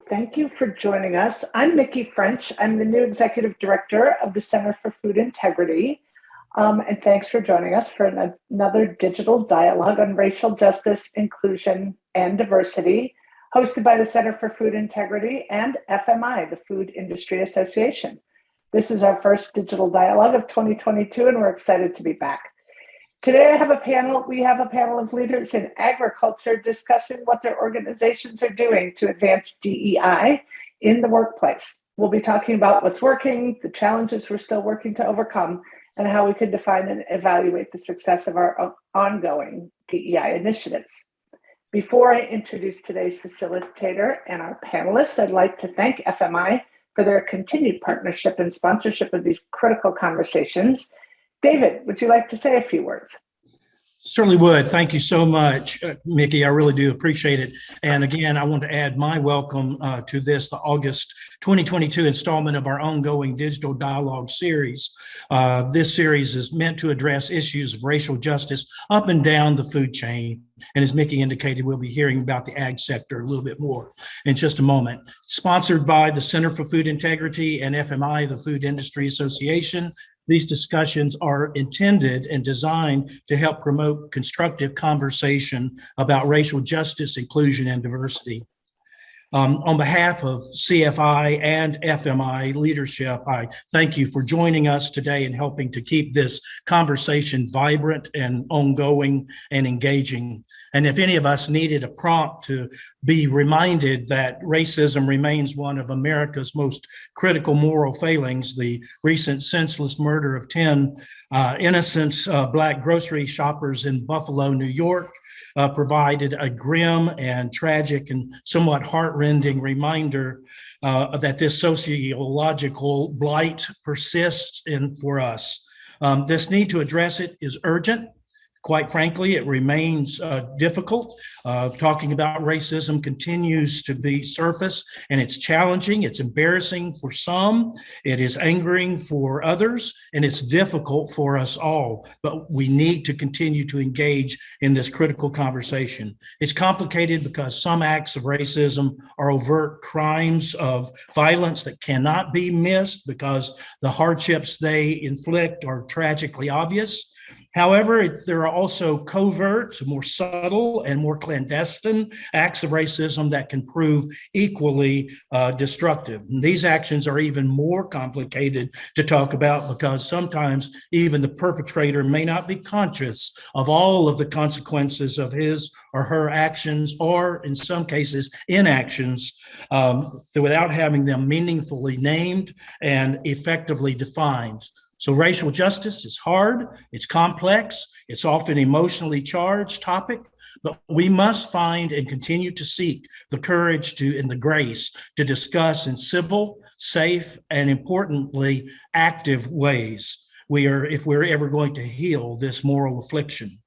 Thank you for joining us. I'm Mickie French. I'm the new Executive Director of the Center for Food Integrity. And thanks for joining us for another digital dialogue on racial justice, inclusion, and diversity, hosted by the Center for Food Integrity and FMI, the Food Industry Association. This is our first digital dialogue of 2022, and we're excited to be back. Today we have a panel of leaders in agriculture discussing what their organizations are doing to advance DEI in the workplace. We'll be talking about what's working, the challenges we're still working to overcome, and how we can define and evaluate the success of our ongoing DEI initiatives. Before I introduce today's facilitator and our panelists, I'd like to thank FMI for their continued partnership and sponsorship of these critical conversations. David, would you like to say a few words? Certainly would. Thank you so much, Mickie. I really do appreciate it. And again, I want to add my welcome to the August 2022 installment of our ongoing digital dialogue series. This series is meant to address issues of racial justice up and down the food chain. And as Mickie indicated, we'll be hearing about the ag sector a little bit more in just a moment. Sponsored by the Center for Food Integrity and FMI, the Food Industry Association. These discussions are intended and designed to help promote constructive conversation about racial justice, inclusion, and diversity. On behalf of CFI and FMI leadership, I thank you for joining us today and helping to keep this conversation vibrant and ongoing and engaging. And if any of us needed a prompt to be reminded that racism remains one of America's most critical moral failings, the recent senseless murder of 10 innocent Black grocery shoppers in Buffalo, New York, provided a grim and tragic and somewhat heartrending reminder that this sociological blight persists for us. This need to address it is urgent. Quite frankly, it remains difficult. Talking about racism continues to be surface, and it's challenging, it's embarrassing for some, it is angering for others, and it's difficult for us all. But we need to continue to engage in this critical conversation. It's complicated because some acts of racism are overt crimes of violence that cannot be missed because the hardships they inflict are tragically obvious. However, there are also covert, more subtle, and more clandestine acts of racism that can prove equally destructive. And these actions are even more complicated to talk about because sometimes even the perpetrator may not be conscious of all of the consequences of his or her actions, or in some cases, inactions, without having them meaningfully named and effectively defined. So racial justice is hard, it's complex, it's often emotionally charged topic, but we must find and continue to seek the courage and the grace to discuss in civil, safe, and importantly, active ways. If we're ever going to heal this moral affliction.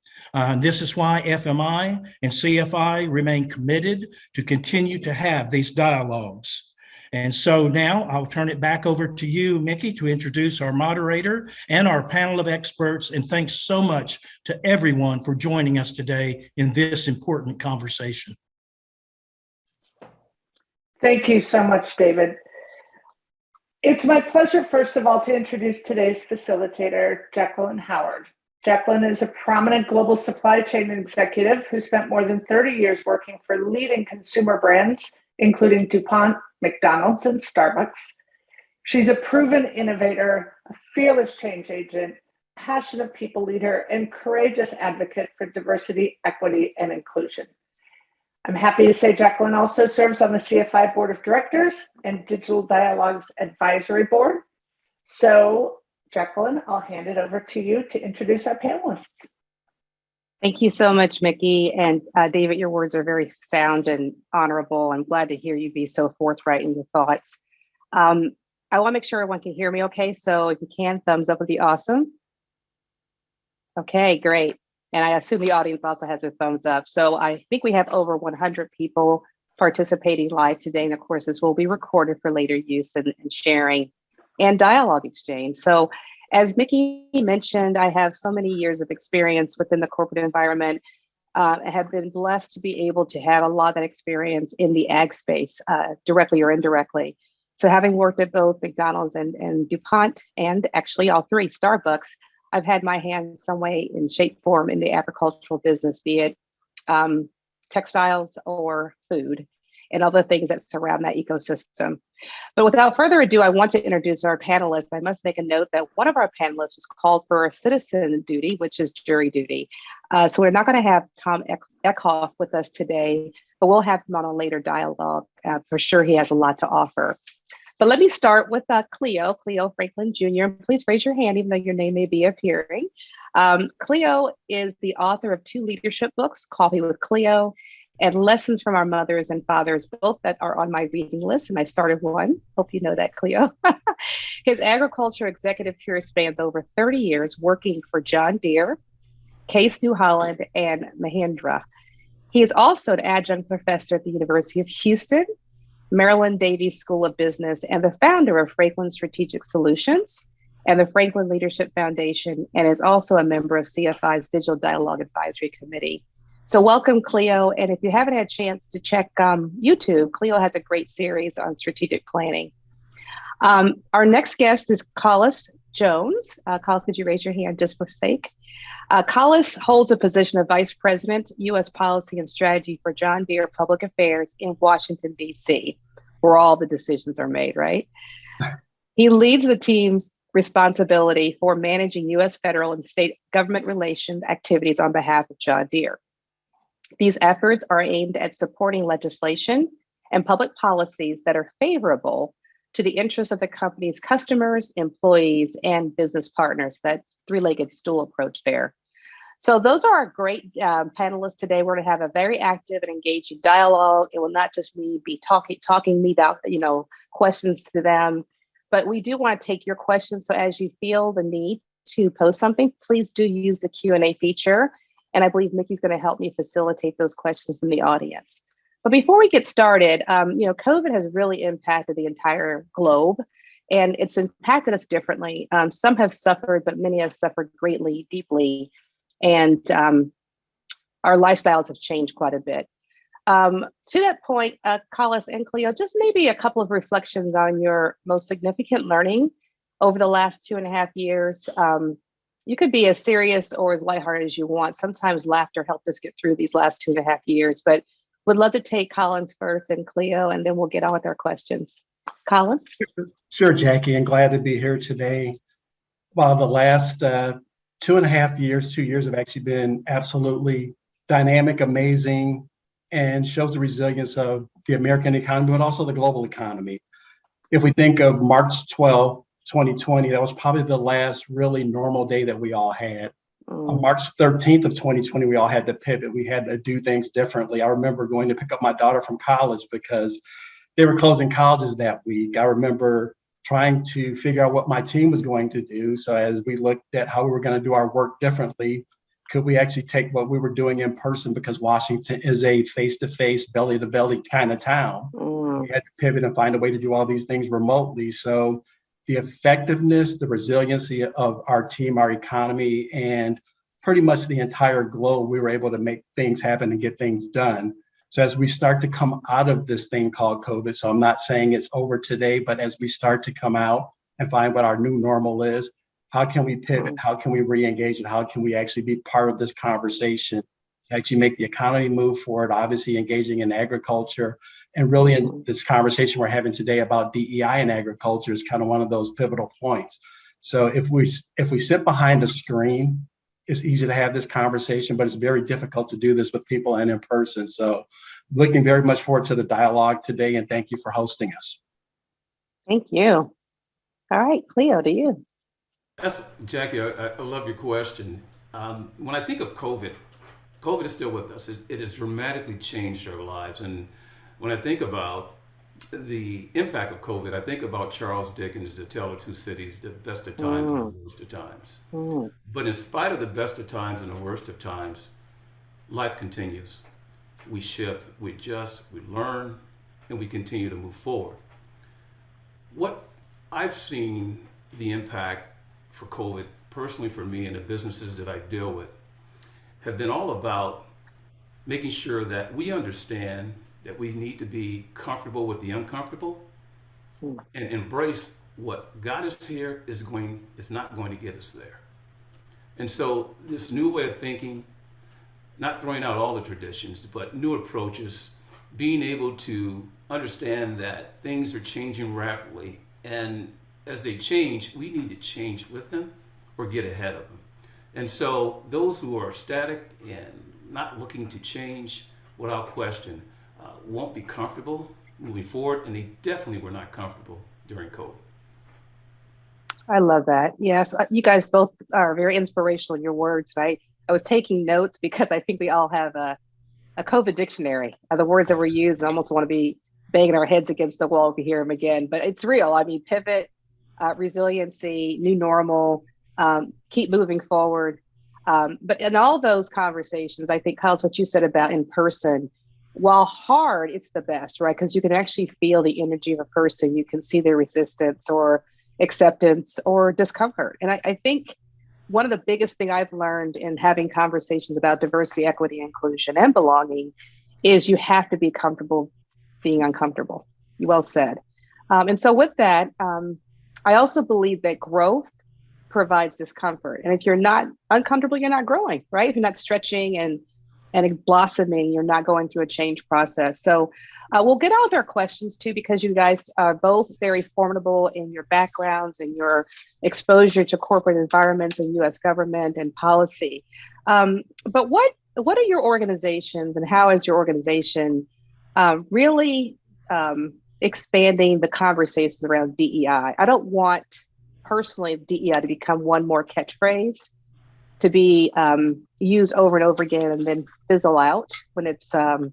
This is why FMI and CFI remain committed to continue to have these dialogues. And so now I'll turn it back over to you, Mickie, to introduce our moderator and our panel of experts. And thanks so much to everyone for joining us today in this important conversation. Thank you so much, David. It's my pleasure, first of all, to introduce today's facilitator, Jacqueline Howard. Jacqueline is a prominent global supply chain executive who spent more than 30 years working for leading consumer brands, including DuPont, McDonald's, and Starbucks. She's a proven innovator, a fearless change agent, passionate people leader, and courageous advocate for diversity, equity, and inclusion. I'm happy to say Jacqueline also serves on the CFI Board of Directors and Digital Dialogues Advisory Board. So, Jacqueline, I'll hand it over to you to introduce our panelists. Thank you so much, Mickie. And David, your words are very sound and honorable. I'm glad to hear you be so forthright in your thoughts. I want to make sure everyone can hear me okay. So if you can, thumbs up would be awesome. Okay, great. And I assume the audience also has their thumbs up. So I think we have over 100 people participating live today. And of course, this will be recorded for later use and sharing and dialogue exchange. So as Mickie mentioned, I have so many years of experience within the corporate environment I have been blessed to be able to have a lot of that experience in the ag space, directly or indirectly. So having worked at both McDonald's and DuPont, and actually all three, Starbucks, I've had my hand some way in shape, form in the agricultural business, be it textiles or food and other things that surround that ecosystem. But without further ado, I want to introduce our panelists. I must make a note that one of our panelists was called for a citizen duty, which is jury duty. So we're not going to have Tom Eckhoff with us today, but we'll have him on a later dialogue. For sure, he has a lot to offer. But let me start with Cleo Franklin Jr. Please raise your hand, even though your name may be appearing. Cleo is the author of 2 leadership books, Coffee with Cleo and Lessons from Our Mothers and Fathers, both that are on my reading list, and I started one. Hope you know that, Cleo. His agriculture executive career spans over 30 years, working for John Deere, Case New Holland, and Mahindra. He is also an adjunct professor at the University of Houston, Maryland Davies School of Business, and the founder of Franklin Strategic Solutions and the Franklin Leadership Foundation, and is also a member of CFI's Digital Dialogue Advisory Committee. So welcome, Cleo. And if you haven't had a chance to check YouTube, Cleo has a great series on strategic planning. Our next guest is Collis Jones. Collis, could you raise your hand just for sake? Collis holds a position of Vice President, U.S. Policy and Strategy for John Deere Public Affairs in Washington, D.C., where all the decisions are made, right? He leads the team's responsibility for managing U.S. federal and state government relation activities on behalf of John Deere. These efforts are aimed at supporting legislation and public policies that are favorable to the interests of the company's customers, employees, and business partners, that 3-legged stool approach there. So those are our great panelists today. We're going to have a very active and engaging dialogue. It will not just be talking me down, questions to them, but we do want to take your questions. So as you feel the need to post something, please do use the Q&A feature. And I believe Mickey's going to help me facilitate those questions from the audience. But before we get started, COVID has really impacted the entire globe, and it's impacted us differently. Some have suffered, but many have suffered greatly, deeply, and our lifestyles have changed quite a bit. To that point, Collis and Cleo, just maybe a couple of reflections on your most significant learning over the last 2.5 years. You could be as serious or as lighthearted as you want. Sometimes laughter helped us get through these last 2.5 years, but would love to take Collins first and Cleo, and then we'll get on with our questions. Collins? Sure, Jackie, and glad to be here today. While the last 2.5 years, 2 years have actually been absolutely dynamic, amazing, and shows the resilience of the American economy, but also the global economy. If we think of March 12th, 2020, that was probably the last really normal day that we all had. On March 13th of 2020, we all had to pivot. We had to do things differently. I remember going to pick up my daughter from college because they were closing colleges that week. I remember trying to figure out what my team was going to do. So as we looked at how we were going to do our work differently, could we actually take what we were doing in person, because Washington is a face-to-face, belly-to-belly kind of town. We had to pivot and find a way to do all these things remotely. So the effectiveness, the resiliency of our team, our economy, and pretty much the entire globe, we were able to make things happen and get things done. So as we start to come out of this thing called COVID, so I'm not saying it's over today, but as we start to come out and find what our new normal is, how can we pivot? How can we re-engage? And how can we actually be part of this conversation to actually make the economy move forward, obviously engaging in agriculture. And really in this conversation we're having today about DEI in agriculture is kind of one of those pivotal points. So if we sit behind a screen, it's easy to have this conversation, but it's very difficult to do this with people and in person. So looking very much forward to the dialogue today, and thank you for hosting us. Thank you. All right, Cleo, to you. Jackie, I love your question. When I think of COVID is still with us. It has dramatically changed our lives. And when I think about the impact of COVID, I think about Charles Dickens' The Tale of Two Cities, the best of times and the worst of times. But in spite of the best of times and the worst of times, life continues. We shift, we adjust, we learn, and we continue to move forward. What I've seen the impact for COVID, personally for me and the businesses that I deal with, have been all about making sure that we understand that we need to be comfortable with the uncomfortable and embrace what got us here is not going to get us there. And so this new way of thinking, not throwing out all the traditions, but new approaches, being able to understand that things are changing rapidly, and as they change, we need to change with them or get ahead of them. And so those who are static and not looking to change, without question, won't be comfortable moving forward, and they definitely were not comfortable during COVID. I love that. Yes, you guys both are very inspirational in your words. I was taking notes because I think we all have a COVID dictionary of the words that were used, and almost want to be banging our heads against the wall if we hear them again. But it's real. I mean, pivot, resiliency, new normal, keep moving forward. But in all those conversations, I think, Collis, what you said about in person, while hard, it's the best, right? Because you can actually feel the energy of a person. You can see their resistance or acceptance or discomfort. And I think one of the biggest thing I've learned in having conversations about diversity, equity, inclusion, and belonging is you have to be comfortable being uncomfortable. Well said. And so with that, I also believe that growth provides discomfort. And if you're not uncomfortable, you're not growing, right? If you're not stretching and blossoming, you're not going through a change process. So we'll get on with our questions too, because you guys are both very formidable in your backgrounds and your exposure to corporate environments and U.S. government and policy. But what are your organizations, and how is your organization really expanding the conversations around DEI? I don't want personally DEI to become one more catchphrase to be used over and over again and then fizzle out when it's a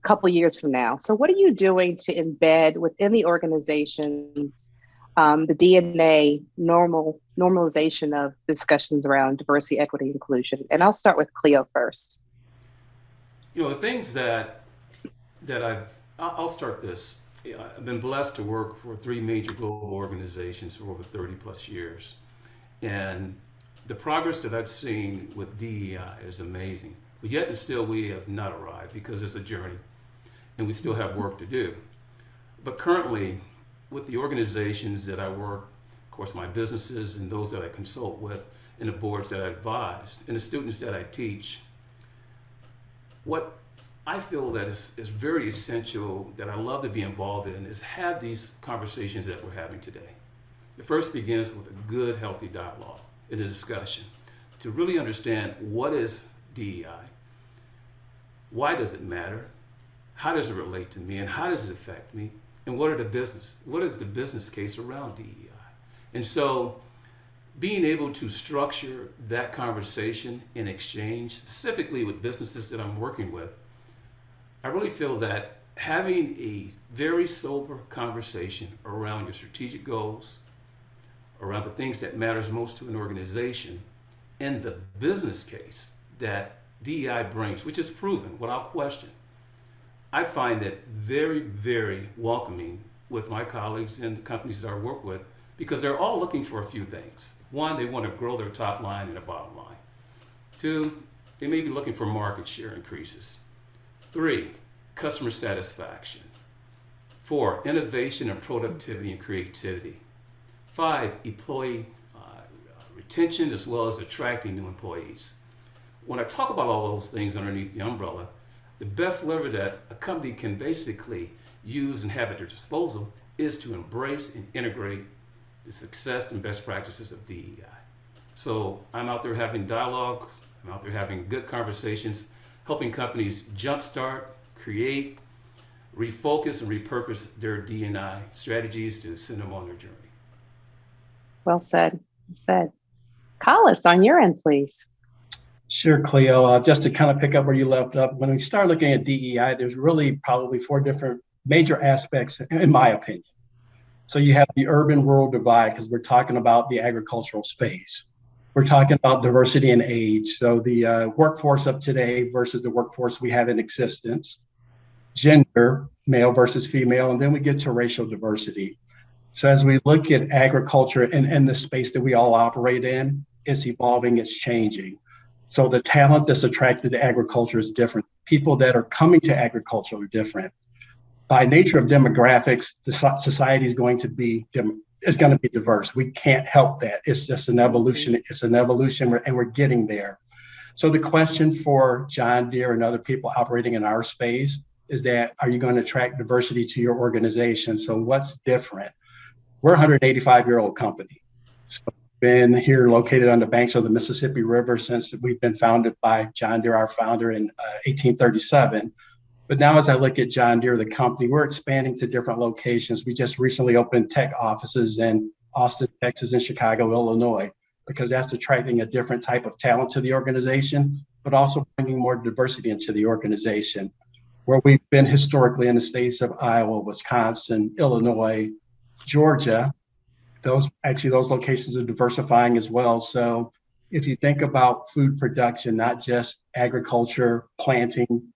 couple of years from now. So what are you doing to embed within the organizations the DNA normalization of discussions around diversity, equity, inclusion? And I'll start with Cleo first. You know, the things that I'll start this. I've been blessed to work for 3 major global organizations for over 30 plus years. And the progress that I've seen with DEI is amazing. But yet and still we have not arrived, because it's a journey and we still have work to do. But currently, with the organizations that I work, of course, my businesses and those that I consult with, and the boards that I advise, and the students that I teach, what I feel that is very essential, that I love to be involved in, is have these conversations that we're having today. It first begins with a good, healthy dialogue and a discussion to really understand what is DEI, why does it matter, how does it relate to me, and how does it affect me, and what is the business case around DEI. And so being able to structure that conversation in exchange, specifically with businesses that I'm working with, I really feel that having a very sober conversation around your strategic goals, around the things that matters most to an organization, and the business case that DEI brings, which is proven without question, I find it very, very welcoming with my colleagues and the companies that I work with, because they're all looking for a few things. 1, they want to grow their top line and their bottom line. 2, they may be looking for market share increases. 3, customer satisfaction. 4, innovation and productivity and creativity. 5, employee retention, as well as attracting new employees. When I talk about all those things underneath the umbrella, the best lever that a company can basically use and have at their disposal is to embrace and integrate the success and best practices of DEI. So I'm out there having dialogues, I'm out there having good conversations, helping companies jumpstart, create, refocus, and repurpose their D&I strategies to send them on their journey. Well said. Well said. Collis, on your end, please. Sure, Cleo. Just to kind of pick up where you left up, when we start looking at DEI, there's really probably 4 different major aspects, in my opinion. So you have the urban-rural divide, because we're talking about the agricultural space. We're talking about diversity and age. So the workforce of today versus the workforce we have in existence, gender, male versus female, and then we get to racial diversity. So as we look at agriculture and the space that we all operate in, it's evolving, it's changing. So the talent that's attracted to agriculture is different people that are coming to agriculture are different. By nature of demographics, the society is going to be diverse. We can't help that. It's just an evolution. It's an evolution, and we're getting there. So the question for John Deere and other people operating in our space is that, are you going to attract diversity to your organization? So what's different? We're a 185-year-old company. So we've been here located on the banks of the Mississippi River since we've been founded by John Deere, our founder, in 1837. But now as I look at John Deere, the company, we're expanding to different locations. We just recently opened tech offices in Austin, Texas, and Chicago, Illinois, because that's attracting a different type of talent to the organization, but also bringing more diversity into the organization. Where we've been historically in the states of Iowa, Wisconsin, Illinois, Georgia, those locations are diversifying as well. So if you think about food production, not just agriculture, planting,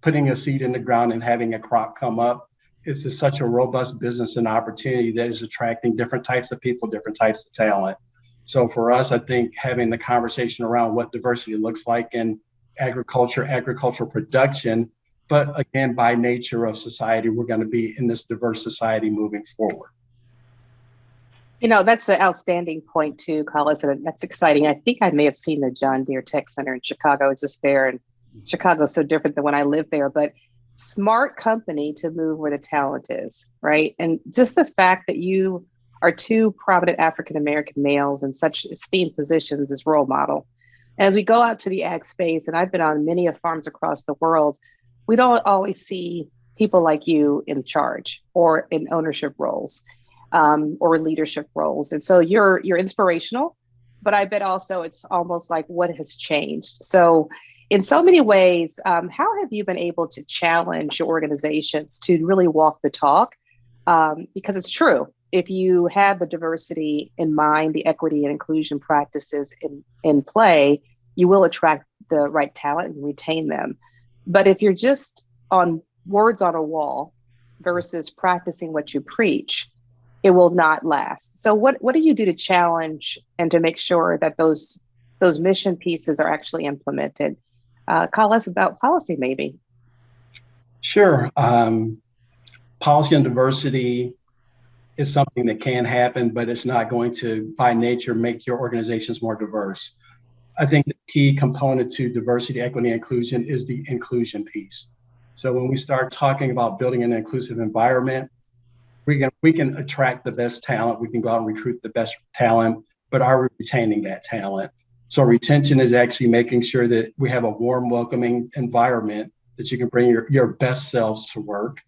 putting a seed in the ground and having a crop come up, it's just such a robust business and opportunity that is attracting different types of people, different types of talent. So for us, I think having the conversation around what diversity looks like in agricultural production, but again, by nature of society, we're going to be in this diverse society moving forward. You know, that's an outstanding point too, Collis, and that's exciting. I think I may have seen the John Deere Tech Center in Chicago. I was just there, and Chicago's so different than when I lived there, but smart company to move where the talent is, right? And just the fact that you are two prominent African-American males in such esteemed positions as role model. And as we go out to the ag space, and I've been on many of farms across the world, we don't always see people like you in charge or in ownership roles or leadership roles. And so you're inspirational, but I bet also it's almost like what has changed. So in so many ways, how have you been able to challenge your organizations to really walk the talk? Because it's true, if you have the diversity in mind, the equity and inclusion practices in play, you will attract the right talent and retain them. But if you're just on words on a wall versus practicing what you preach, it will not last. So what do you do to challenge and to make sure that those mission pieces are actually implemented? Collis, about policy, maybe. Sure. Policy and diversity is something that can happen, but it's not going to, by nature, make your organizations more diverse. I think the key component to diversity, equity, and inclusion is the inclusion piece. So when we start talking about building an inclusive environment, we can attract the best talent, we can go out and recruit the best talent, but are we retaining that talent? So retention is actually making sure that we have a warm, welcoming environment that you can bring your best selves to work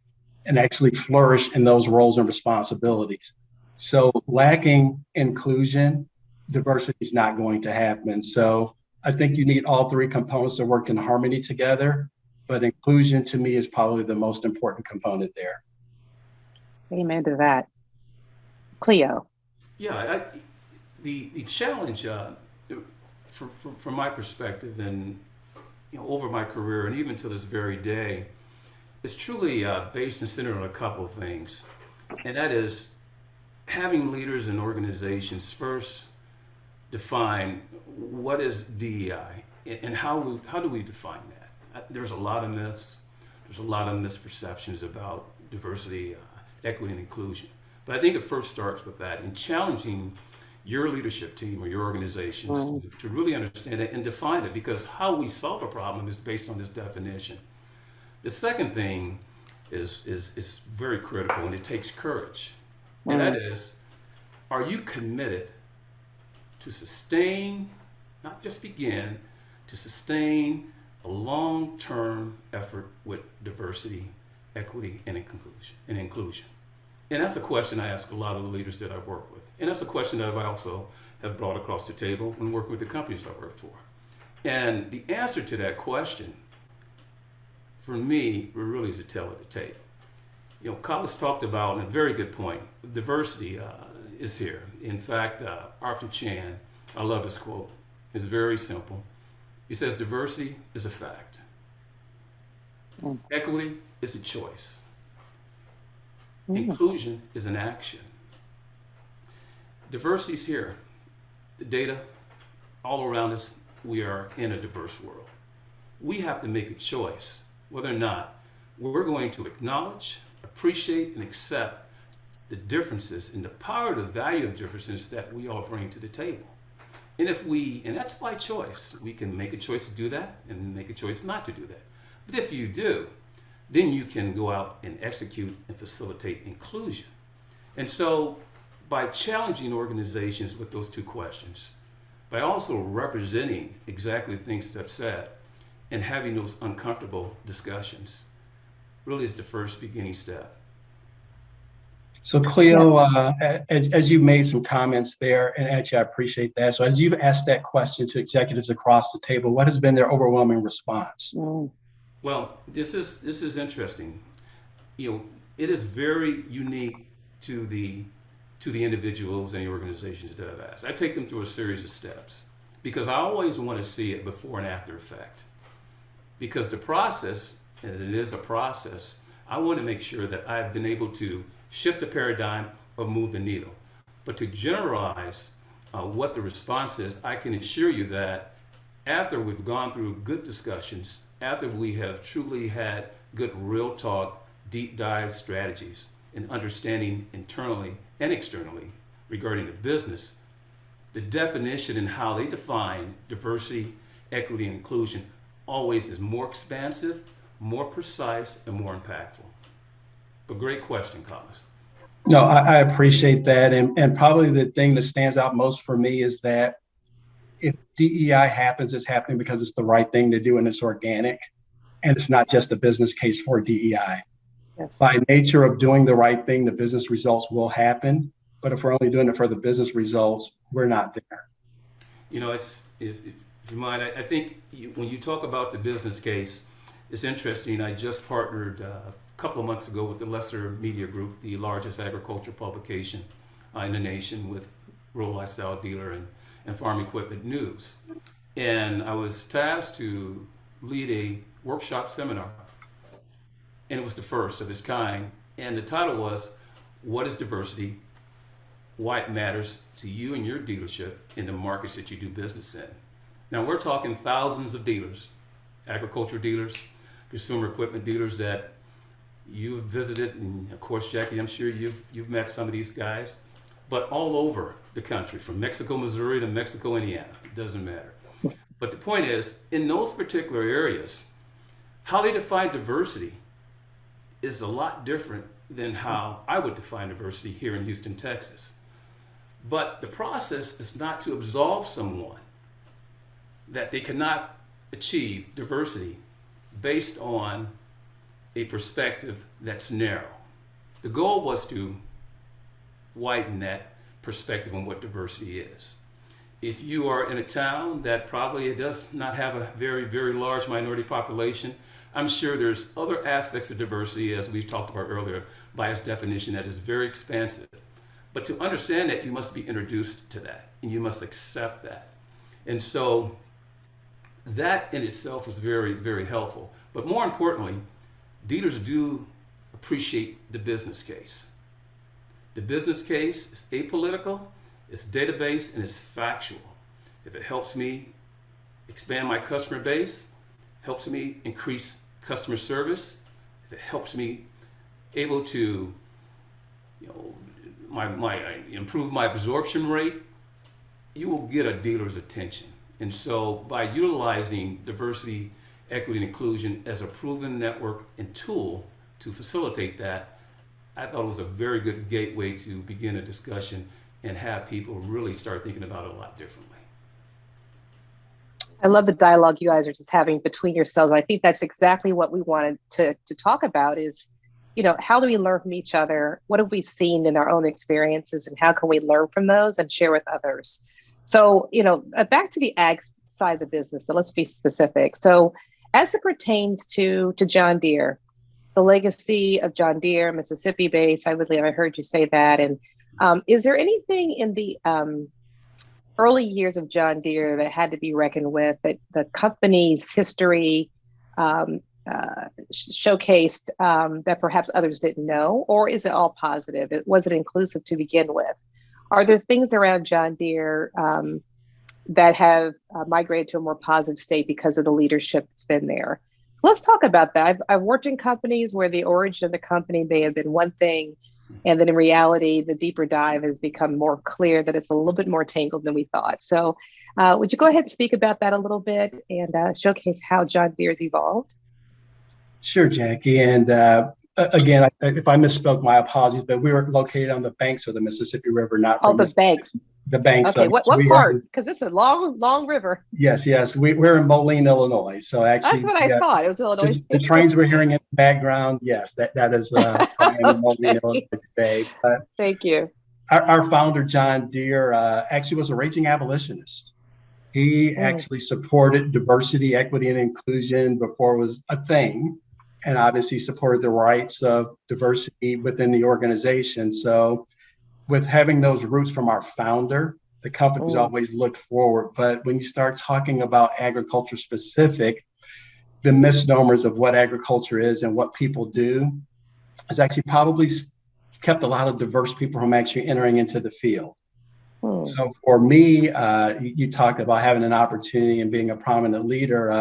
and actually flourish in those roles and responsibilities. So lacking inclusion, diversity is not going to happen. So I think you need all three components to work in harmony together, but inclusion to me is probably the most important component there. Amen to that. Cleo. Yeah, the challenge from my perspective, and over my career and even to this very day, is truly based and centered on a couple of things, and that is having leaders and organizations first define what is DEI and how do we define that. There's a lot of myths, there's a lot of misperceptions about diversity, equity, and inclusion. But I think it first starts with that and challenging your leadership team or your organizations to really understand it and define it, because how we solve a problem is based on this definition. The second thing is very critical, and it takes courage. And that is, are you committed to sustain, not just begin, to sustain a long-term effort with diversity, equity, and inclusion? And that's a question I ask a lot of the leaders that I work with. And that's a question that I also have brought across the table when working with the companies I work for. And the answer to that question, for me, really is a tale of the tape. Collis talked about, and a very good point, diversity is here. In fact, Arthur Chan, I love his quote, it's very simple. He says, diversity is a fact. Equity is a choice. Inclusion is an action. Diversity is here. The data all around us, we are in a diverse world. we have to make a choice whether or not we're going to acknowledge, appreciate, and accept the differences and the power, the value of differences that we all bring to the table. And and that's by choice. We can make a choice to do that and make a choice not to do that. But if you do, then you can go out and execute and facilitate inclusion. And so by challenging organizations with those two questions, by also representing exactly the things that I've said and having those uncomfortable discussions, really is the first beginning step. So Cleo, as you made some comments there, and actually I appreciate that. So as you've asked that question to executives across the table, what has been their overwhelming response? Well, this is interesting. It is very unique to the individuals and the organizations that I've asked. I take them through a series of steps because I always want to see it before and after effect. Because the process, and it is a process, I want to make sure that I've been able to shift the paradigm or move the needle. But to generalize what the response is, I can assure you that after we've gone through good discussions, after we have truly had good real talk, deep dive strategies in understanding internally and externally regarding the business, the definition and how they define diversity, equity, and inclusion always is more expansive, more precise, and more impactful. But great question, Collis. No, I appreciate that. And probably the thing that stands out most for me is that if DEI happens, it's happening because it's the right thing to do and it's organic. And it's not just a business case for DEI. Yes. By nature of doing the right thing, the business results will happen. But if we're only doing it for the business results, we're not there. If you mind, I think when you talk about the business case, it's interesting. I just partnered a couple of months ago with the Lesser Media Group, the largest agriculture publication in the nation, with Rural Lifestyle Dealer and Farm Equipment News. And I was tasked to lead a workshop seminar. And it was the first of its kind. And the title was, What is Diversity? Why it matters to you and your dealership in the markets that you do business in. Now we're talking thousands of dealers, agriculture dealers, consumer equipment dealers that you've visited, and of course, Jackie, I'm sure you've met some of these guys, but all over the country, from Mexico, Missouri to Mexico, Indiana, it doesn't matter. But the point is, in those particular areas, how they define diversity is a lot different than how I would define diversity here in Houston, Texas. But the process is not to absolve someone that they cannot achieve diversity based on a perspective that's narrow. The goal was to widen that perspective on what diversity is. If you are in a town that probably does not have a very, very large minority population, I'm sure there's other aspects of diversity, as we've talked about earlier, by its definition, that is very expansive. But to understand that, you must be introduced to that, and you must accept that. And so that in itself is very, very helpful. But more importantly, dealers do appreciate the business case. The business case is apolitical, it's database, and it's factual. If it helps me expand my customer base, helps me increase customer service, if it helps me able to improve my absorption rate, you will get a dealer's attention. And so by utilizing diversity, equity, and inclusion as a proven network and tool to facilitate that, I thought it was a very good gateway to begin a discussion and have people really start thinking about it a lot differently. I love the dialogue you guys are just having between yourselves. I think that's exactly what we wanted to talk about is, how do we learn from each other? What have we seen in our own experiences, and how can we learn from those and share with others? So, back to the ag side of the business, so let's be specific. So as it pertains to John Deere, the legacy of John Deere, Mississippi based, I believe I heard you say that. And is there anything in the early years of John Deere that had to be reckoned with, that the company's history showcased that perhaps others didn't know? Or is it all positive? Was it inclusive to begin with? Are there things around John Deere that have migrated to a more positive state because of the leadership that's been there. Let's talk about that. I've worked in companies where the origin of the company may have been one thing, and then in reality, the deeper dive has become more clear that it's a little bit more tangled than we thought. So would you go ahead and speak about that a little bit and showcase how John Deere's evolved? Sure, Jackie. And again, if I misspoke, my apologies, but we were located on the banks of the Mississippi River, not from the banks. The banks. Okay, what part? Because it's a long river. Yes. We're in Moline, Illinois. So actually, that's what I thought. It was Illinois. The trains we're hearing in the background, yes, that is I am in Moline, Illinois today. But thank you. Our founder, John Deere, actually was a raging abolitionist. He actually supported diversity, equity, and inclusion before it was a thing, and obviously supported the rights of diversity within the organization. So with having those roots from our founder, the company's always looked forward. But when you start talking about agriculture specific, the misnomers of what agriculture is and what people do has actually probably kept a lot of diverse people from actually entering into the field. So for me, you talked about having an opportunity and being a prominent leader.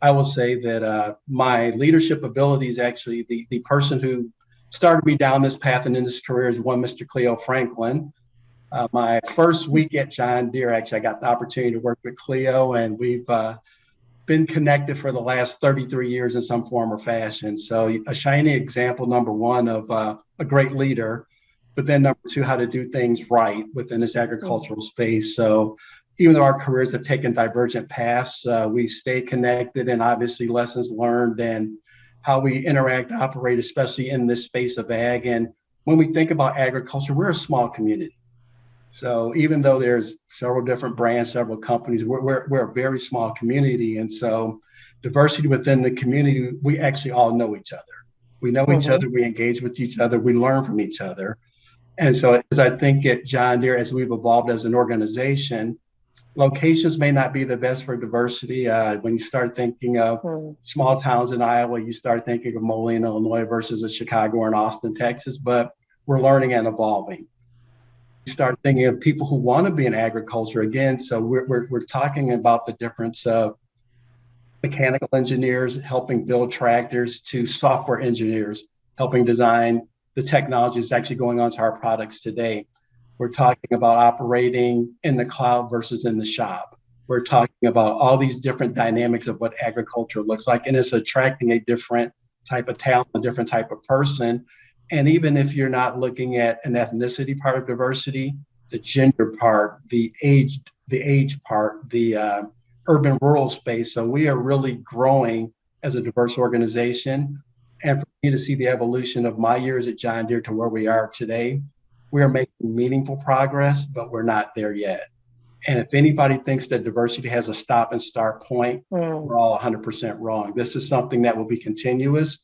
I will say that my leadership abilities, actually, the person who started me down this path and in this career is one Mr. Cleo Franklin. My first week at John Deere, actually, I got the opportunity to work with Cleo, and we've been connected for the last 33 years in some form or fashion. So a shining example, number one, of a great leader, but then number two, how to do things right within this agricultural space. So even though our careers have taken divergent paths, we stay connected, and obviously lessons learned and how we interact, operate, especially in this space of ag. And when we think about agriculture, we're a small community. So even though there's several different brands, several companies, we're a very small community. And so diversity within the community, we actually all know each other. We know each other, we engage with each other, we learn from each other. And so as I think at John Deere, as we've evolved as an organization, locations may not be the best for diversity. When you start thinking of small towns in Iowa, you start thinking of Moline, Illinois versus a Chicago or an Austin, Texas, but we're learning and evolving. You start thinking of people who want to be in agriculture again. So we're talking about the difference of mechanical engineers helping build tractors to software engineers helping design the technology that's actually going on to our products today. We're talking about operating in the cloud versus in the shop. We're talking about all these different dynamics of what agriculture looks like, and it's attracting a different type of talent, a different type of person. And even if you're not looking at an ethnicity part of diversity, the gender part, the age part, the urban rural space. So we are really growing as a diverse organization. And for me to see the evolution of my years at John Deere to where we are today, we are making meaningful progress, but we're not there yet. And if anybody thinks that diversity has a stop and start point, we're all 100% wrong. This is something that will be continuous.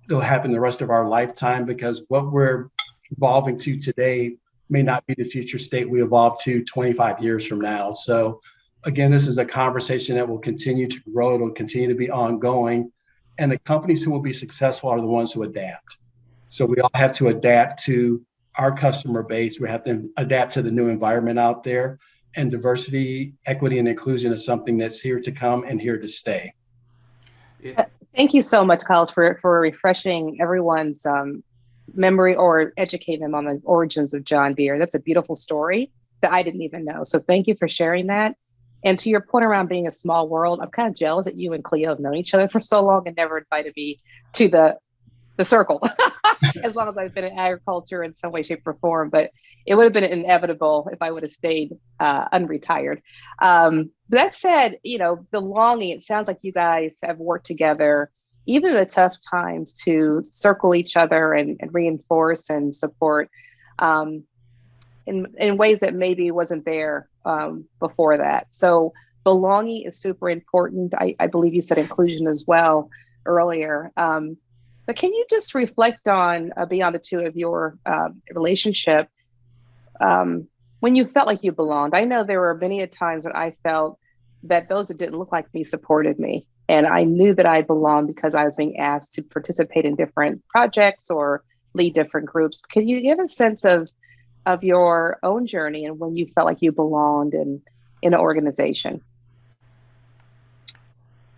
It'll happen the rest of our lifetime, because what we're evolving to today may not be the future state we evolve to 25 years from now. So again, this is a conversation that will continue to grow. It'll continue to be ongoing. And the companies who will be successful are the ones who adapt. So we all have to adapt to our customer base. We have to adapt to the new environment out there. And diversity, equity, and inclusion is something that's here to come and here to stay. Thank you so much, Collis, for refreshing everyone's memory or educating them on the origins of John Deere. That's a beautiful story that I didn't even know. So thank you for sharing that. And to your point around being a small world, I'm kind of jealous that you and Cleo have known each other for so long and never invited me to the circle, as long as I've been in agriculture in some way, shape, or form. But it would have been inevitable if I would have stayed unretired. That said, belonging, it sounds like you guys have worked together, even in the tough times, to circle each other and reinforce and support in ways that maybe wasn't there before that. So belonging is super important. I believe you said inclusion as well earlier. But can you just reflect on, beyond the two of your relationship, when you felt like you belonged? I know there were many times when I felt that those that didn't look like me supported me. And I knew that I belonged because I was being asked to participate in different projects or lead different groups. Can you give a sense of your own journey and when you felt like you belonged, and in an organization?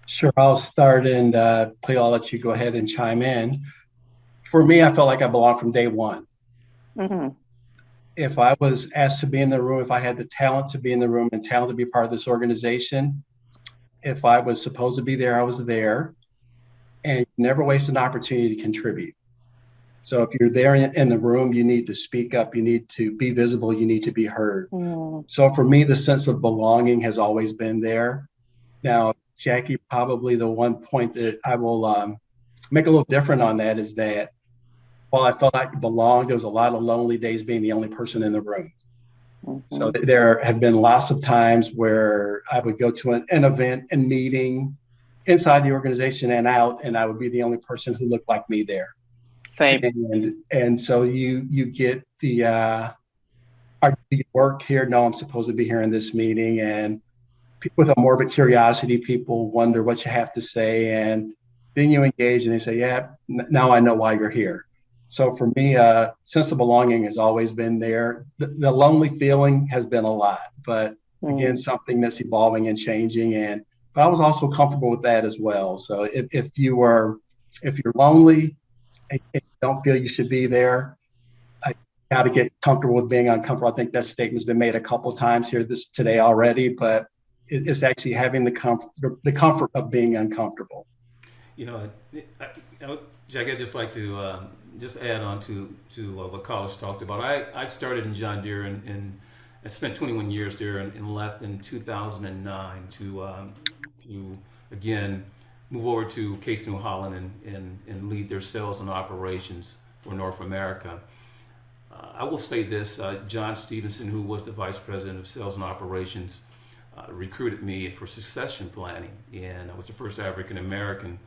Sure, I'll start, and Cleo, I'll let you go ahead and chime in. For me, I felt like I belonged from day one. Mm-hmm. If I was asked to be in the room, if I had the talent to be in the room and talent to be part of this organization, if I was supposed to be there, I was there, and never waste an opportunity to contribute. So if you're there in the room, you need to speak up, you need to be visible, you need to be heard. So for me, the sense of belonging has always been there. Now, Jackie, probably the one point that I will make a little different on that is that while I felt like I belonged, there was a lot of lonely days being the only person in the room. So there have been lots of times where I would go to an event and meeting inside the organization and out, and I would be the only person who looked like me there. Same. And so you get the are you work here? No, I'm supposed to be here in this meeting. And with a morbid curiosity, people wonder what you have to say, and then you engage and they say, yeah, now I know why you're here. So for me, sense of belonging has always been there. The lonely feeling has been a lot, but again, something that's evolving and changing. But I was also comfortable with that as well. So if you're lonely and you don't feel you should be there, I got to get comfortable with being uncomfortable. I think that statement's been made a couple of times here today already, but it's actually having the comfort of being uncomfortable. Jack, I'd just like to just add on to what Collis talked about. I started in John Deere and I spent 21 years there and left in 2009 to again move over to Case New Holland and lead their sales and operations for North America. I will say this, John Stevenson, who was the vice president of sales and operations, recruited me for succession planning, and I was the first African American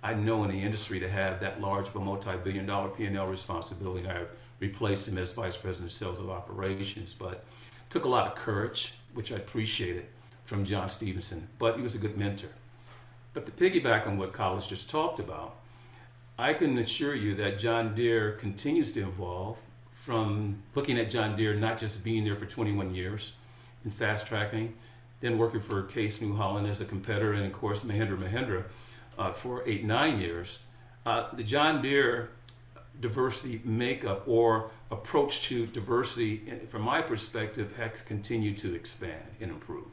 I know in the industry to have that large of a multi-billion-dollar P&L responsibility. I replaced him as vice president of sales and operations, but it took a lot of courage, which I appreciated from John Stevenson, but he was a good mentor. But to piggyback on what Collis just talked about, I can assure you that John Deere continues to evolve from looking at John Deere, not just being there for 21 years in fast tracking, then working for Case New Holland as a competitor, and of course Mahindra for 8-9 years. The John Deere diversity makeup or approach to diversity, from my perspective, has continued to expand and improve.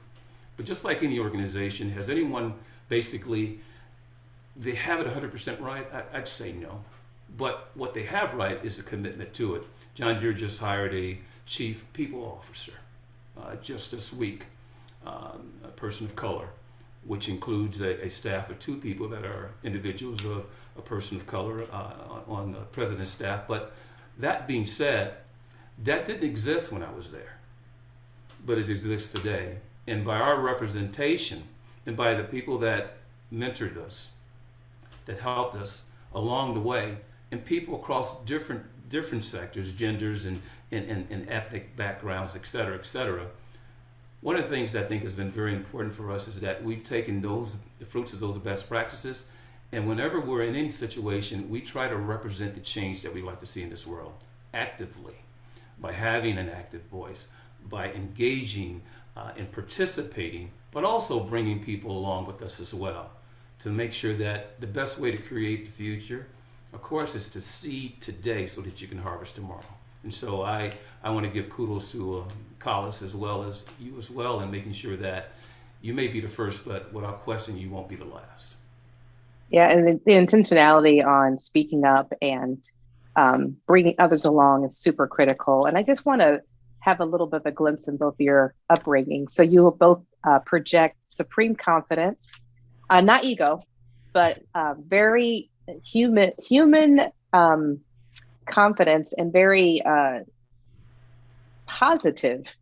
But just like any organization, has anyone basically, they have it 100% right? I'd say no. But what they have right is a commitment to it. John Deere just hired a chief people officer just this week, a person of color, which includes a staff of 2 people that are individuals of a person of color on the president's staff. But that being said, that didn't exist when I was there, but it exists today. And by our representation and by the people that mentored us, that helped us along the way, and people across different sectors, genders and ethnic backgrounds, et cetera, one of the things I think has been very important for us is that we've taken the fruits of those best practices, and whenever we're in any situation, we try to represent the change that we like to see in this world actively, by having an active voice, by engaging and participating, but also bringing people along with us as well, to make sure that the best way to create the future, of course, is to seed today so that you can harvest tomorrow. And so I want to give kudos to Collis as well as you as well, in making sure that you may be the first, but without question, you won't be the last. Yeah, and the intentionality on speaking up and bringing others along is super critical. And I just want to have a little bit of a glimpse in both your upbringing. So you will both project supreme confidence, not ego, but very human confidence, and very positive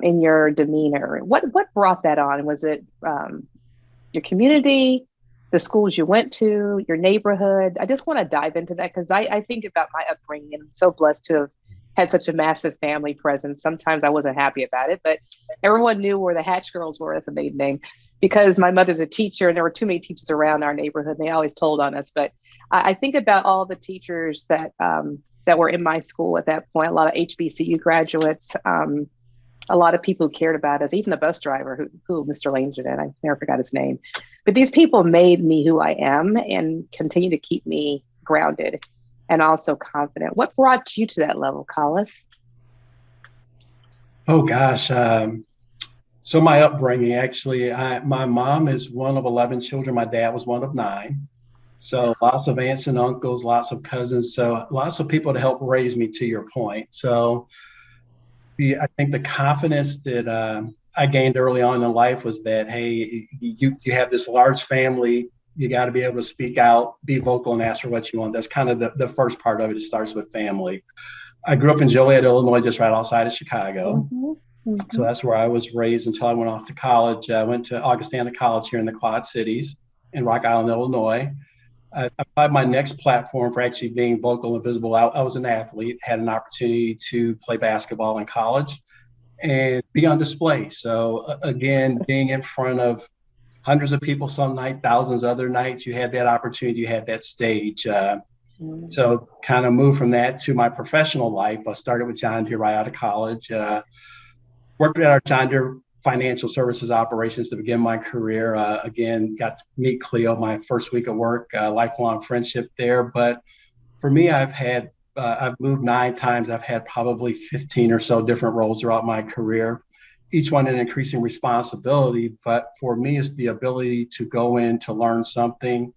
in your demeanor. What brought that on? Was it your community, the schools you went to, your neighborhood? I just want to dive into that, because I think about my upbringing, and I'm so blessed to have had such a massive family presence. Sometimes I wasn't happy about it, but everyone knew where the Hatch girls were as a maiden name, because my mother's a teacher and there were too many teachers around our neighborhood. And they always told on us. But I think about all the teachers that were in my school at that point, a lot of HBCU graduates, a lot of people who cared about us, even the bus driver who Mr. Langdon, I never forgot his name. But these people made me who I am and continue to keep me grounded and also confident. What brought you to that level, Collis? Oh gosh. So my upbringing, actually, my mom is one of 11 children. My dad was one of 9. So lots of aunts and uncles, lots of cousins. So lots of people to help raise me, to your point. So I think the confidence that I gained early on in life was that, hey, you have this large family. You got to be able to speak out, be vocal, and ask for what you want. That's kind of the first part of it. It starts with family. I grew up in Joliet, Illinois, just right outside of Chicago. So that's where I was raised until I went off to college. I went to Augustana College here in the Quad Cities in Rock Island, Illinois. I applied my next platform for actually being vocal and visible. I was an athlete, had an opportunity to play basketball in college and be on display. So again, being in front of hundreds of people some night, thousands other nights, you had that opportunity, you had that stage. So kind of moved from that to my professional life. I started with John Deere right out of college, worked at our John Deere financial services operations to begin my career. Again, got to meet Cleo my first week of work, lifelong friendship there. But for me, I've moved 9 times. I've had probably 15 or so different roles throughout my career, each one an increasing responsibility. But for me, it's the ability to go in to learn something,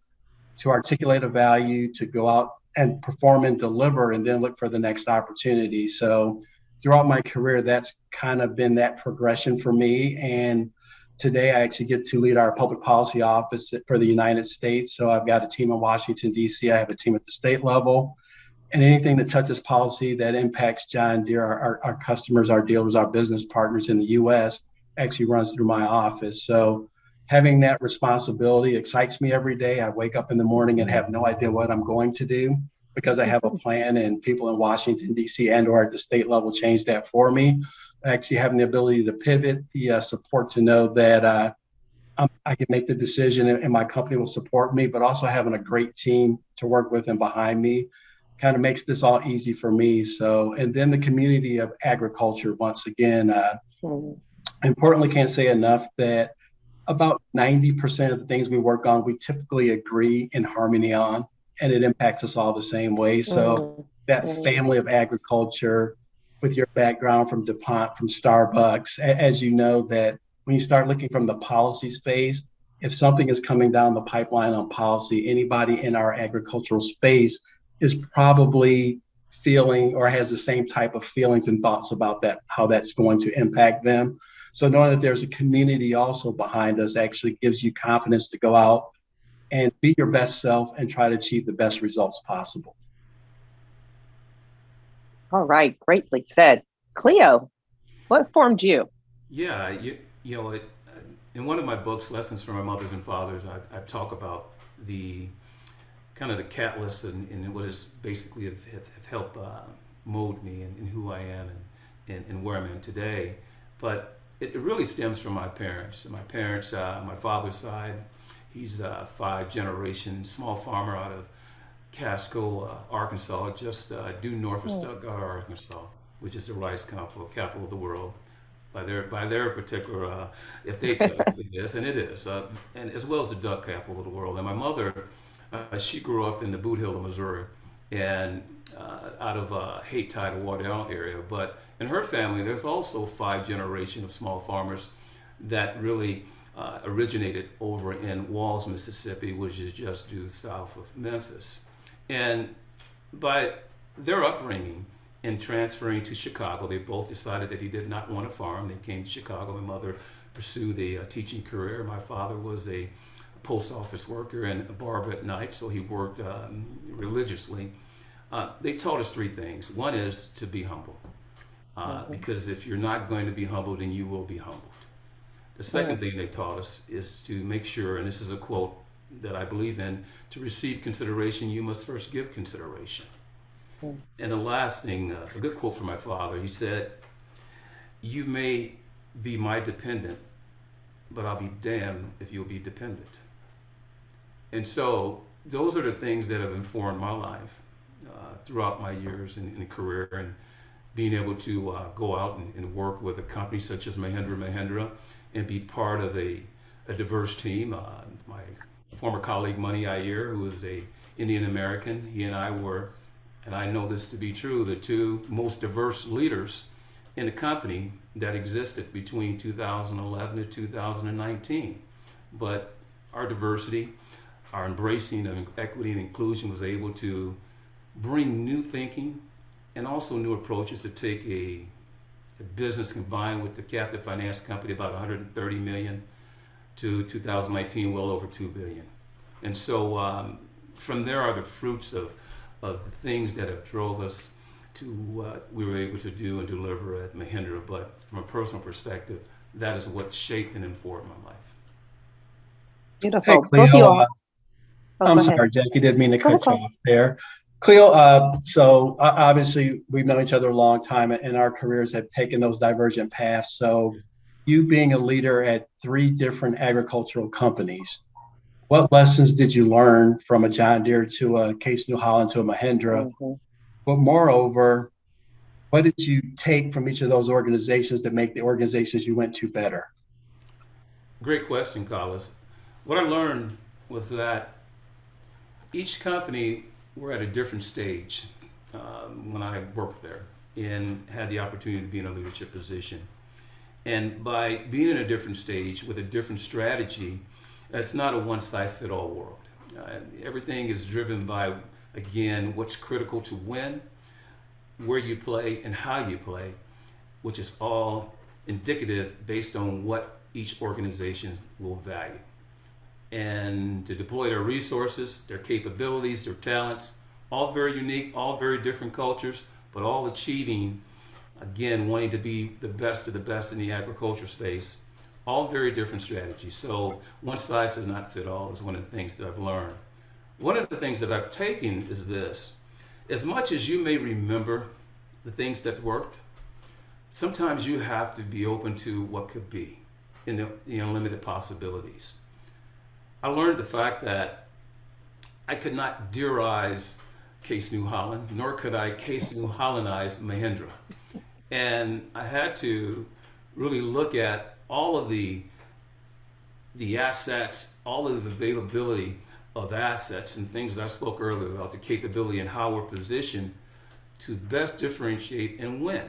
to articulate a value, to go out and perform and deliver, and then look for the next opportunity. So throughout my career, that's kind of been that progression for me. And today I actually get to lead our public policy office for the United States. So I've got a team in Washington, D.C. I have a team at the state level. And anything that touches policy that impacts John Deere, our customers, our dealers, our business partners in the U.S. actually runs through my office. So having that responsibility excites me every day. I wake up in the morning and have no idea what I'm going to do, because I have a plan, and people in Washington, D.C. and or at the state level change that for me. Actually having the ability to pivot, the support to know that I can make the decision and my company will support me, but also having a great team to work with and behind me kind of makes this all easy for me. So, and then the community of agriculture, once again, importantly, can't say enough that about 90% of the things we work on, we typically agree in harmony on, and it impacts us all the same way. So that family of agriculture, with your background from DuPont, from Starbucks, as you know, that when you start looking from the policy space, if something is coming down the pipeline on policy, anybody in our agricultural space is probably feeling or has the same type of feelings and thoughts about that, how that's going to impact them. So knowing that there's a community also behind us actually gives you confidence to go out and be your best self and try to achieve the best results possible. All right, greatly said. Cleo, what formed you? Yeah, in one of my books, Lessons from My Mothers and Fathers, I talk about the kind of the catalyst and what has basically have helped mold me and who I am and where I'm in today. But it really stems from my parents. My parents, my father's side, he's a 5-generation small farmer out of Casco, Arkansas, just due north of Stuttgart, Arkansas, which is the rice capital of the world. By their particular, if they tell you this, and it is, and as well as the duck capital of the world. And my mother, she grew up in the Boot Hill of Missouri, and out of Haight Tidal Waterdown area. But in her family, there's also 5 generations of small farmers that really originated over in Walls, Mississippi, which is just due south of Memphis. And by their upbringing and transferring to Chicago, they both decided that he did not want to farm. They came to Chicago. My mother pursued a teaching career. My father was a post office worker and a barber at night, so he worked religiously. They taught us 3 things. One is to be humble, because if you're not going to be humble, then you will be humbled. The second thing they taught us is to make sure, and this is a quote that I believe in, to receive consideration, you must first give consideration. And the last thing, a good quote from my father, he said, "You may be my dependent, but I'll be damned if you'll be dependent." And so those are the things that have informed my life throughout my years in career, and being able to go out and work with a company such as Mahindra and be part of a diverse team. My former colleague Money Iyer, who is a Indian American, he and I were, and I know this to be true, the two most diverse leaders in the company that existed between 2011 and 2019. But our diversity, our embracing of equity and inclusion was able to bring new thinking and also new approaches to take a business combined with the captive finance company, about 130 million, to 2019, well over 2 billion. And so from there are the fruits of the things that have drove us to what we were able to do and deliver at Mahindra. But from a personal perspective, that is what shaped and informed my life. Beautiful. Hey, Both you all. Cleo, I'm Go ahead. sorry, Jackie, didn't mean to Go ahead, cut you Cole. off there. Cleo, so obviously we've known each other a long time and our careers have taken those divergent paths. So you being a leader at 3 different agricultural companies, what lessons did you learn from a John Deere to a Case New Holland to a Mahindra? But moreover, what did you take from each of those organizations that make the organizations you went to better? Great question, Collis. What I learned was that each company were at a different stage when I worked there and had the opportunity to be in a leadership position. And by being in a different stage with a different strategy, it's not a one-size-fits-all world. Everything is driven by, again, what's critical to win, where you play, and how you play, which is all indicative based on what each organization will value. And to deploy their resources, their capabilities, their talents, all very unique, all very different cultures, but all achieving, again, wanting to be the best of the best in the agriculture space, all very different strategies. So one size does not fit all is one of the things that I've learned. One of the things that I've taken is this: as much as you may remember the things that worked, sometimes you have to be open to what could be in the unlimited possibilities. I learned the fact that I could not Deereize Case New Holland, nor could I Case New Hollandize Mahindra. And I had to really look at all of the assets, all of the availability of assets and things that I spoke earlier about, the capability and how we're positioned to best differentiate and win.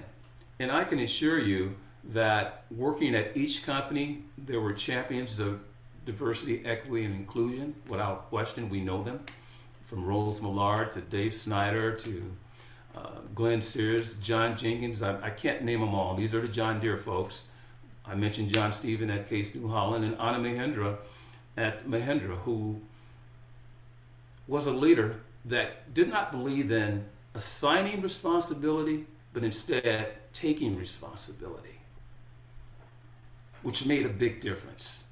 And I can assure you that working at each company, there were champions of diversity, equity, and inclusion. Without question, we know them. From Rose Millard to Dave Snyder to Glenn Sears, John Jenkins. I can't name them all. These are the John Deere folks. I mentioned John Stephen at Case New Holland and Anna Mahindra at Mahindra, who was a leader that did not believe in assigning responsibility, but instead taking responsibility, which made a big difference.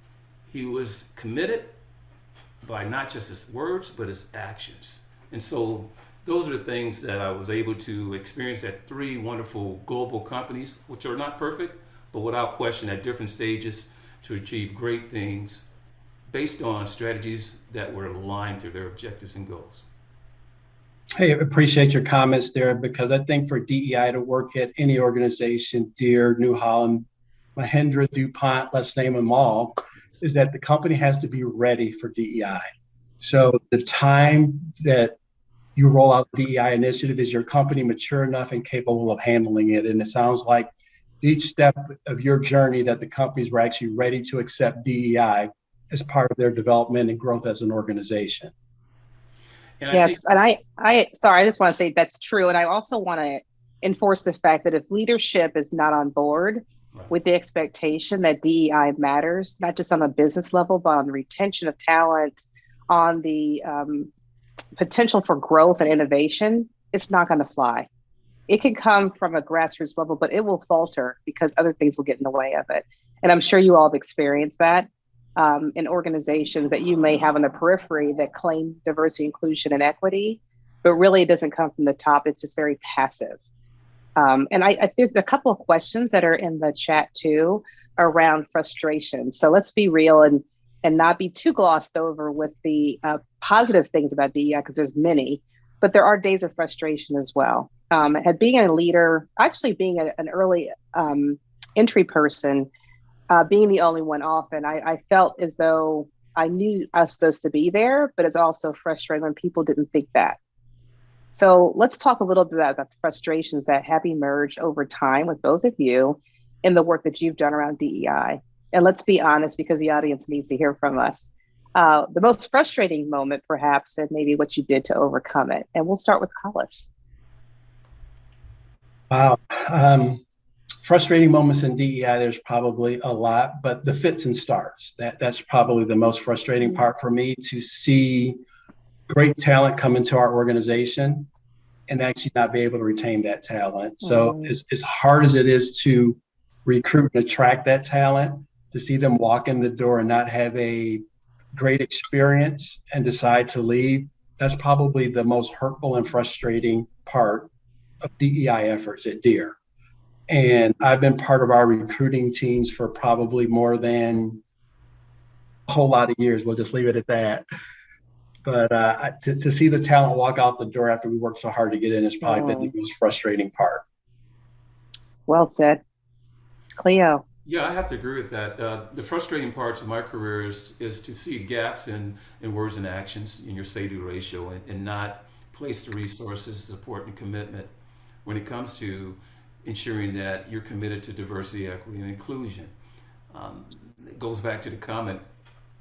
He was committed by not just his words, but his actions. And so those are the things that I was able to experience at 3 wonderful global companies, which are not perfect, but without question at different stages to achieve great things based on strategies that were aligned to their objectives and goals. Hey, I appreciate your comments there, because I think for DEI to work at any organization, Deere, New Holland, Mahindra, DuPont, let's name them all, is that the company has to be ready for DEI. So the time that you roll out the DEI initiative, is your company mature enough and capable of handling it? And it sounds like each step of your journey that the companies were actually ready to accept DEI as part of their development and growth as an organization. And yes, and I sorry, I just want to say that's true. And I also want to enforce the fact that if leadership is not on board with the expectation that DEI matters, not just on a business level, but on the retention of talent, on the potential for growth and innovation, it's not going to fly. It can come from a grassroots level, but it will falter because other things will get in the way of it. And I'm sure you all have experienced that in organizations that you may have on the periphery that claim diversity, inclusion, and equity, but really it doesn't come from the top. It's just very passive. And I there's a couple of questions that are in the chat too around frustration. So let's be real and not be too glossed over with the positive things about DEI, because there's many. but there are days of frustration as well. And being a leader, actually being an early entry person, being the only one often, I felt as though I knew I was supposed to be there, but it's also frustrating when people didn't think that. So let's talk a little bit about the frustrations that have emerged over time with both of you in the work that you've done around DEI. And let's be honest, because the audience needs to hear from us. The most frustrating moment, perhaps, and maybe what you did to overcome it. And we'll start with Collis. Wow. Frustrating moments in DEI, there's probably a lot, but the fits and starts, that's probably the most frustrating part for me, to see great talent come into our organization and actually not be able to retain that talent. So as hard as it is to recruit and attract that talent, to see them walk in the door and not have a great experience and decide to leave, that's probably the most hurtful and frustrating part of DEI efforts at Deere. And I've been part of our recruiting teams for probably more than a whole lot of years. We'll just leave it at that. But to see the talent walk out the door after we worked so hard to get in is probably been the most frustrating part. Well said. Cleo. Yeah, I have to agree with that. The frustrating parts of my career is to see gaps in words and actions in your say-do ratio and not place the resources, support, and commitment when it comes to ensuring that you're committed to diversity, equity, and inclusion. It goes back to the comment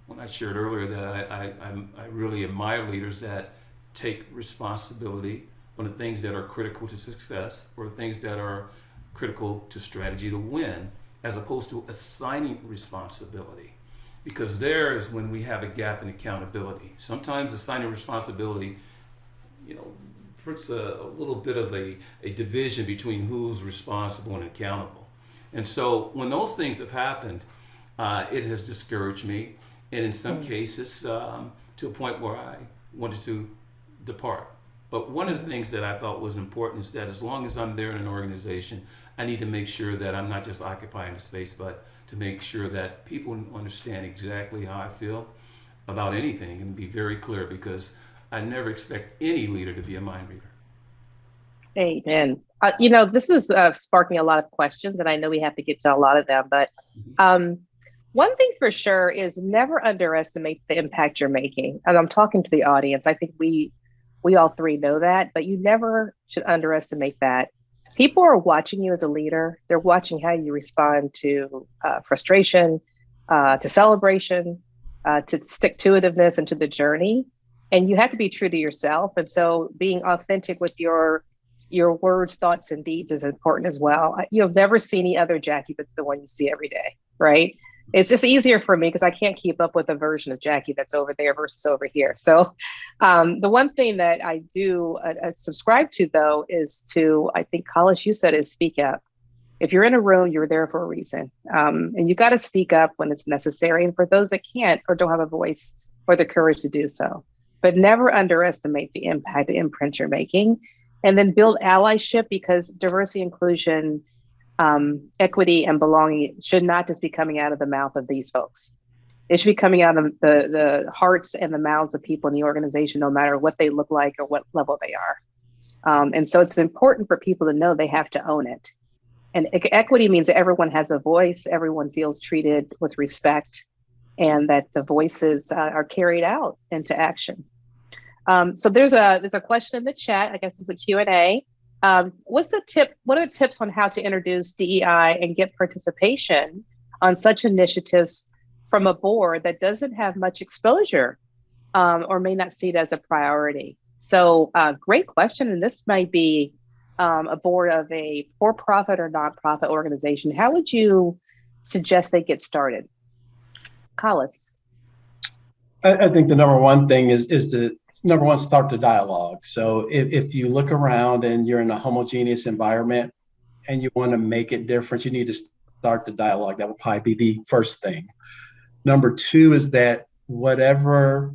when I shared earlier that I really admire leaders that take responsibility on the things that are critical to success or things that are critical to strategy to win, as opposed to assigning responsibility. Because there is when we have a gap in accountability. Sometimes assigning responsibility, puts a little bit of a division between who's responsible and accountable. And so when those things have happened, it has discouraged me, and in some cases to a point where I wanted to depart. But one of the things that I felt was important is that as long as I'm there in an organization, I need to make sure that I'm not just occupying the space, but to make sure that people understand exactly how I feel about anything and be very clear, because I never expect any leader to be a mind reader. Amen. This is sparking a lot of questions, and I know we have to get to a lot of them, but one thing for sure is never underestimate the impact you're making. And I'm talking to the audience. I think we all three know that, but you never should underestimate that. People are watching you as a leader. They're watching how you respond to frustration, to celebration, to stick-to-itiveness, and to the journey. And you have to be true to yourself. And so being authentic with your words, thoughts, and deeds is important as well. You'll never see any other Jackie but the one you see every day, right? It's just easier for me because I can't keep up with a version of Jackie that's over there versus over here. So the one thing that I do subscribe to, though, is to, I think, Collis, you said, is speak up. If you're in a room, you're there for a reason. And you got to speak up when it's necessary. And for those that can't or don't have a voice or the courage to do so. But never underestimate the impact, the imprint you're making. And then build allyship, because diversity, inclusion, equity, and belonging should not just be coming out of the mouth of these folks. It should be coming out of the hearts and the mouths of people in the organization, no matter what they look like or what level they are. And so it's important for people to know they have to own it. And equity means that everyone has a voice, everyone feels treated with respect, and that the voices are carried out into action. So there's a question in the chat. I guess it's a Q&A. What's the tip? What are the tips on how to introduce DEI and get participation on such initiatives from a board that doesn't have much exposure or may not see it as a priority? So great question. And this might be a board of a for-profit or nonprofit organization. How would you suggest they get started? Collis. I think the number one thing is to start the dialogue. So if you look around and you're in a homogeneous environment and you want to make it different, you need to start the dialogue. That would probably be the first thing. Number two is that whatever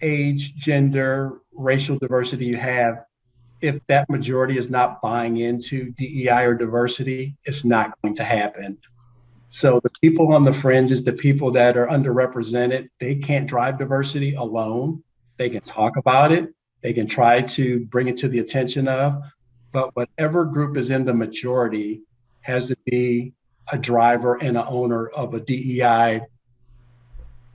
age, gender, racial diversity you have, if that majority is not buying into DEI or diversity, it's not going to happen. So the people on the fringes, the people that are underrepresented, they can't drive diversity alone. They can talk about it. They can try to bring it to the attention of, but whatever group is in the majority has to be a driver and an owner of a DEI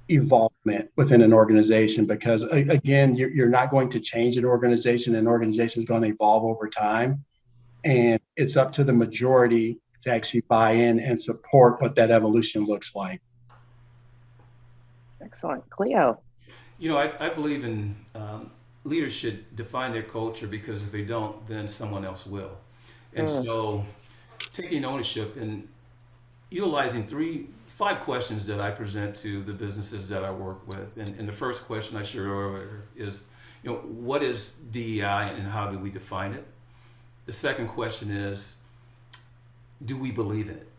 involvement within an organization, because again, you're not going to change an organization. An organization is going to evolve over time, and it's up to the majority to actually buy in and support what that evolution looks like. Excellent. Cleo. I believe in leaders should define their culture, because if they don't, then someone else will. And so taking ownership and utilizing 5 questions that I present to the businesses that I work with. And the first question I shared earlier is, what is DEI and how do we define it? The second question is, do we believe in it?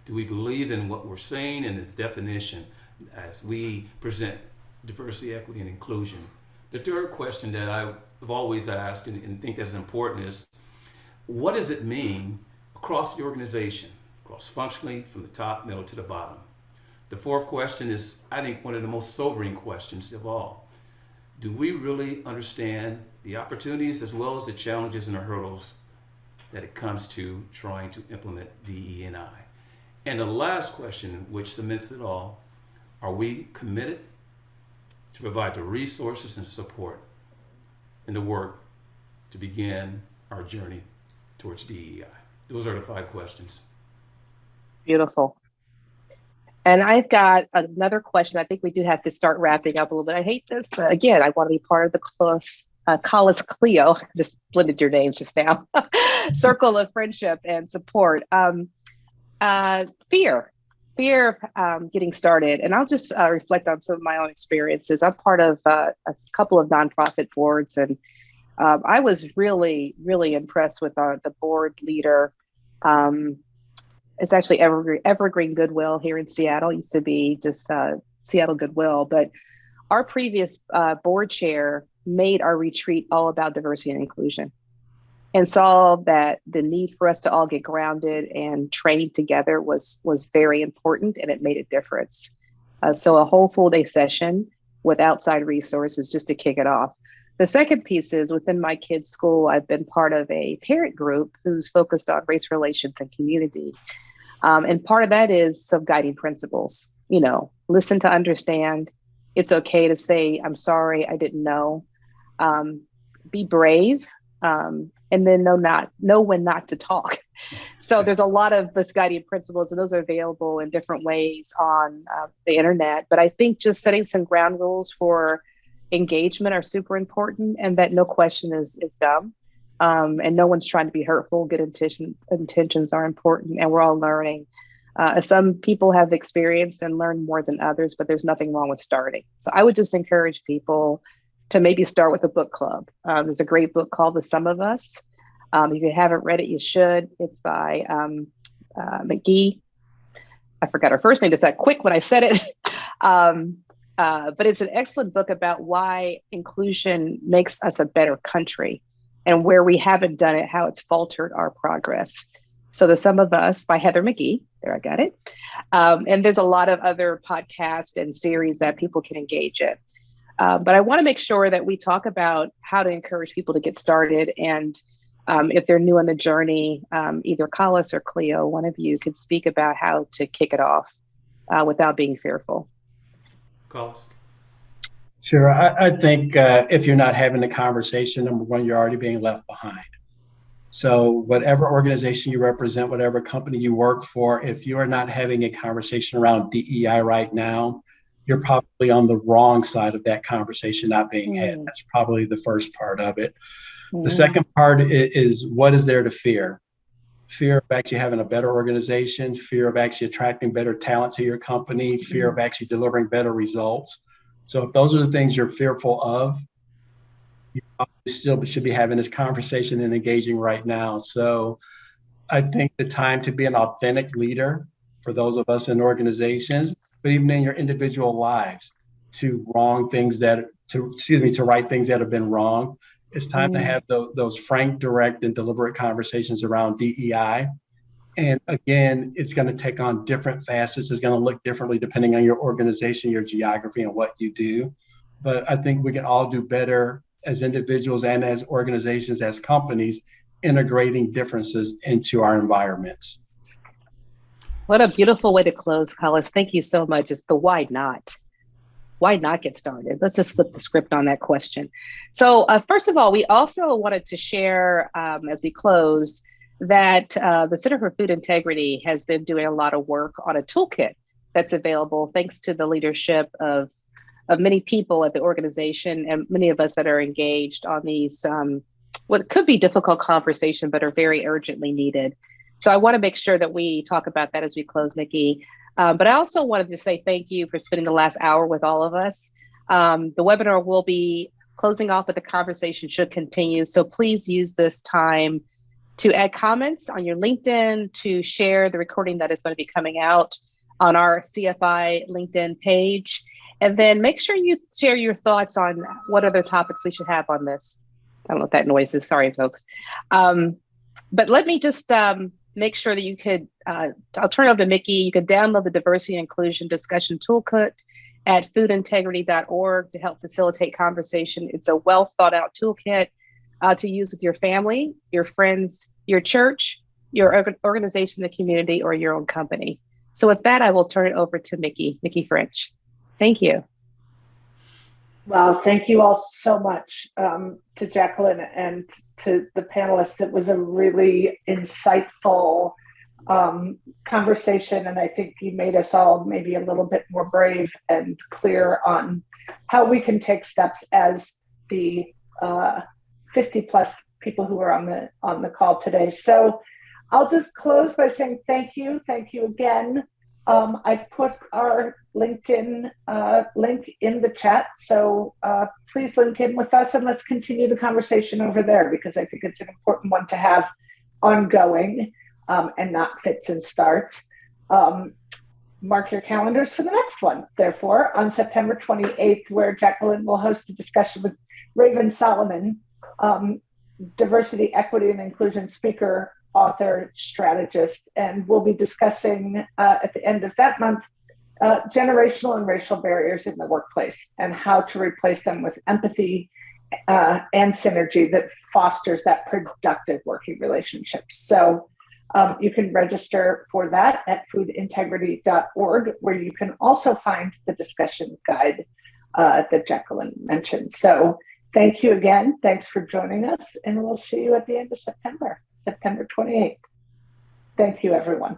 Do we believe in what we're saying and its definition as we present diversity, equity, and inclusion? The third question that I've always asked and think that's important is, what does it mean across the organization, cross-functionally, from the top, middle to the bottom? The fourth question is, I think, one of the most sobering questions of all. Do we really understand the opportunities as well as the challenges and the hurdles that it comes to trying to implement DE&I? And the last question, which cements it all, are we committed to provide the resources and support and the work to begin our journey towards DEI? Those are the 5 questions. Beautiful. And I've got another question. I think we do have to start wrapping up a little bit. I hate this, but again, I want to be part of the Collis Cleo, just blended your names just now, circle of friendship and support. Fear of getting started. And I'll just reflect on some of my own experiences. I'm part of a couple of nonprofit boards, and I was really, really impressed with the board leader. It's actually Evergreen Goodwill here in Seattle. It used to be just Seattle Goodwill, but our previous board chair made our retreat all about diversity and inclusion, and saw that the need for us to all get grounded and trained together was very important, and it made a difference. So a whole full day session with outside resources just to kick it off. The second piece is, within my kids' school, I've been part of a parent group who's focused on race relations and community. And part of that is some guiding principles. Listen to understand. It's okay to say, I'm sorry, I didn't know. Be brave. And then know when not to talk. So there's a lot of this guiding principles, and those are available in different ways on the internet. But I think just setting some ground rules for engagement are super important, and that no question is dumb. And no one's trying to be hurtful. Good intentions are important, and we're all learning. Some people have experienced and learned more than others, but there's nothing wrong with starting. So I would just encourage people to maybe start with a book club. There's a great book called The Sum of Us. If you haven't read it, you should. It's by Mickie. I forgot her first name. It's that quick when I said it. But it's an excellent book about why inclusion makes us a better country, and where we haven't done it, how it's faltered our progress. So The Sum of Us by Heather McGee. There, I got it. And there's a lot of other podcasts and series that people can engage in. But I want to make sure that we talk about how to encourage people to get started. And if they're new on the journey, either Collis or Cleo, one of you could speak about how to kick it off without being fearful. Collis? Sure. I think if you're not having the conversation, number one, you're already being left behind. So whatever organization you represent, whatever company you work for, if you are not having a conversation around DEI right now, you're probably on the wrong side of that conversation not being had. That's probably the first part of it. The second part is what is there to fear? Fear of actually having a better organization, fear of actually attracting better talent to your company, fear of actually delivering better results. So if those are the things you're fearful of, you probably still should be having this conversation and engaging right now. So I think the time to be an authentic leader for those of us in organizations, but even in your individual lives, to right things that have been wrong. It's time to have those frank, direct, and deliberate conversations around DEI. And again, it's going to take on different facets. It's going to look differently depending on your organization, your geography, and what you do. But I think we can all do better as individuals and as organizations, as companies, integrating differences into our environments. What a beautiful way to close, Collis. Thank you so much. It's the why not? Why not get started? Let's just flip the script on that question. So first of all, we also wanted to share as we close that the Center for Food Integrity has been doing a lot of work on a toolkit that's available thanks to the leadership of many people at the organization and many of us that are engaged on these what could be difficult conversation, but are very urgently needed. So I want to make sure that we talk about that as we close, Mickie. But I also wanted to say thank you for spending the last hour with all of us. The webinar will be closing off, but the conversation should continue. So please use this time to add comments on your LinkedIn, to share the recording that is going to be coming out on our CFI LinkedIn page. And then make sure you share your thoughts on what other topics we should have on this. I don't know what that noise is. Sorry, folks. But let me just make sure that you could, I'll turn it over to Mickie. You can download the Diversity and Inclusion Discussion Toolkit at foodintegrity.org to help facilitate conversation. It's a well thought out toolkit to use with your family, your friends, your church, your organization, the community, or your own company. So with that, I will turn it over to Mickie French. Thank you. Well, thank you all so much to Jacqueline and to the panelists. It was a really insightful conversation, and I think you made us all maybe a little bit more brave and clear on how we can take steps as the 50 plus people who are on the call today. So I'll just close by saying thank you again. I put our LinkedIn link in the chat, so please link in with us and let's continue the conversation over there, because I think it's an important one to have ongoing and not fits and starts. Mark your calendars for the next one, therefore, on September 28th, where Jacqueline will host a discussion with Raven Solomon, diversity, equity, and inclusion speaker, author, strategist, and we'll be discussing at the end of that month generational and racial barriers in the workplace and how to replace them with empathy and synergy that fosters that productive working relationships. So you can register for that at foodintegrity.org, where you can also find the discussion guide that Jacqueline mentioned. So thank you again. Thanks for joining us, and we'll see you at the end of September 28th. Thank you, everyone.